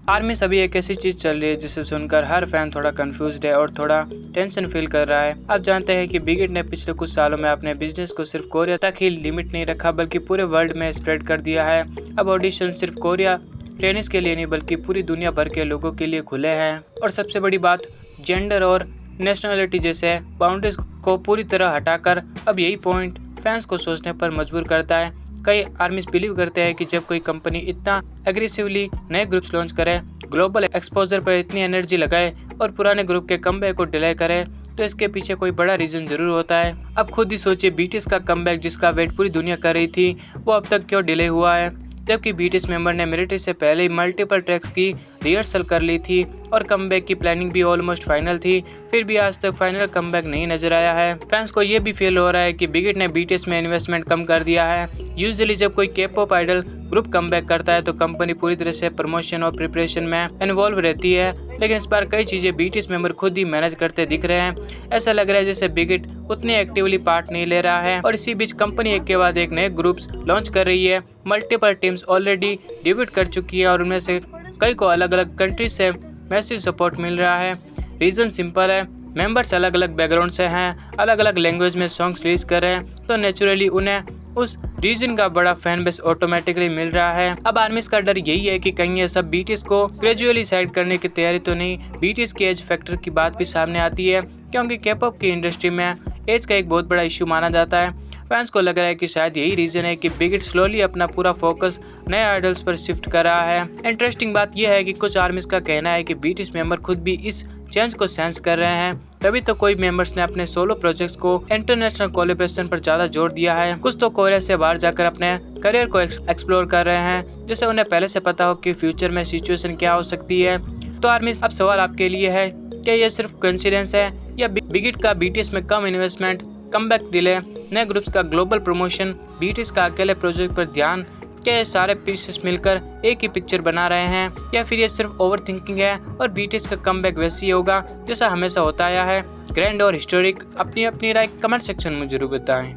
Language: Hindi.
आर्मिस अभी एक ऐसी चीज चल रही है जिसे सुनकर हर फैन थोड़ा कंफ्यूज्ड है और थोड़ा टेंशन फील कर रहा है। आप जानते हैं कि बिगिट ने पिछले कुछ सालों में अपने बिजनेस को सिर्फ कोरिया तक ही लिमिट नहीं रखा बल्कि पूरे वर्ल्ड में स्प्रेड कर दिया है। अब ऑडिशन सिर्फ कोरिया ट्रेनिंग्स के लिए नहीं बल्कि पूरी दुनिया भर के लोगों के लिए खुले हैं। और सबसे बड़ी बात, जेंडर और नेशनलिटी जैसे बाउंड्रीज को पूरी तरह हटाकर अब यही पॉइंट फैंस को सोचने पर मजबूर करता है। कई आर्मीज बिलीव करते हैं कि जब कोई कंपनी इतना एग्रेसिवली नए ग्रुप्स लॉन्च करे, ग्लोबल एक्सपोजर पर इतनी एनर्जी लगाए और पुराने ग्रुप के कमबैक को डिले करे तो इसके पीछे कोई बड़ा रीजन जरूर होता है। अब खुद ही सोचिए, बीटीएस का कमबैक जिसका वेट पूरी दुनिया कर रही थी वो अब तक क्यों डिले हुआ है, जबकि बीटीएस मेंबर ने मिलिट्री से पहले ही मल्टीपल ट्रैक्स की रिहर्सल कर ली थी और कमबैक की प्लानिंग भी ऑलमोस्ट फाइनल थी, फिर भी आज तक फाइनल कमबैक नहीं नजर आया है। फैंस को ये भी फील हो रहा है कि बिगिट ने बीटीएस में इन्वेस्टमेंट कम कर दिया है। यूजुअली जब कोई के-पॉप आइडल ग्रुप कमबैक करता है तो कंपनी पूरी तरह से प्रमोशन और प्रिपरेशन में इन्वॉल्व रहती है, लेकिन इस बार कई चीजें बीटीएस मेंबर खुद ही मैनेज करते दिख रहे हैं। ऐसा लग रहा है जैसे बिगिट उतनी एक्टिवली पार्ट नहीं ले रहा है और इसी बीच कंपनी एक के बाद एक नए ग्रुप्स लॉन्च कर रही है। मल्टीपल टीम्स ऑलरेडी डेब्यूट कर चुकी है और उनमें से कई को अलग अलग कंट्री से मैसिव सपोर्ट मिल रहा है। रीजन सिंपल है, मेंबर्स अलग अलग बैकग्राउंड से हैं, अलग अलग लैंग्वेज में सॉन्ग्स रिलीज कर रहे हैं तो नेचुरली उन्हें उस रीजन का बड़ा फैन बेस ऑटोमेटिकली मिल रहा है। अब आर्मीज का डर यही है कि कहीं ये सब बीटीएस को ग्रेजुअली साइड करने की तैयारी तो नहीं। बीटीएस की एज फैक्टर की बात भी सामने आती है क्योंकि के-पॉप की इंडस्ट्री में एज का एक बहुत बड़ा इश्यू माना जाता है। फैंस को लग रहा है कि शायद यही रीजन है कि बिगिट स्लोली अपना पूरा फोकस नए आइडल्स पर शिफ्ट कर रहा है। इंटरेस्टिंग बात यह है कि कुछ आर्मीज का कहना है कि बीटीएस मेंबर खुद भी इस चेंज को सेंस कर रहे हैं, तभी तो कोई मेंबर्स ने अपने सोलो प्रोजेक्ट्स को इंटरनेशनल कोलैबोरेशन पर ज्यादा जोर दिया है। कुछ तो कोरिया से बाहर जाकर अपने करियर को एक्सप्लोर कर रहे हैं जिससे उन्हें पहले से पता हो कि फ्यूचर में सिचुएशन क्या हो सकती है। तो आर्मीज, अब सवाल आपके लिए है, क्या ये सिर्फ कोइंसिडेंस है या बिगिट का बीटीएस में कम इन्वेस्टमेंट, कमबैक डिले, नए ग्रुप्स का ग्लोबल प्रमोशन, बीटीएस का अकेले प्रोजेक्ट पर ध्यान, क्या ये सारे पीसेस मिलकर एक ही पिक्चर बना रहे हैं या फिर ये सिर्फ ओवर थिंकिंग है और बीटीएस का कमबैक वैसे ही होगा जैसा हमेशा होता आया है। ग्रैंड और हिस्टोरिक, अपनी अपनी राय कमेंट सेक्शन में जरूर बताएं।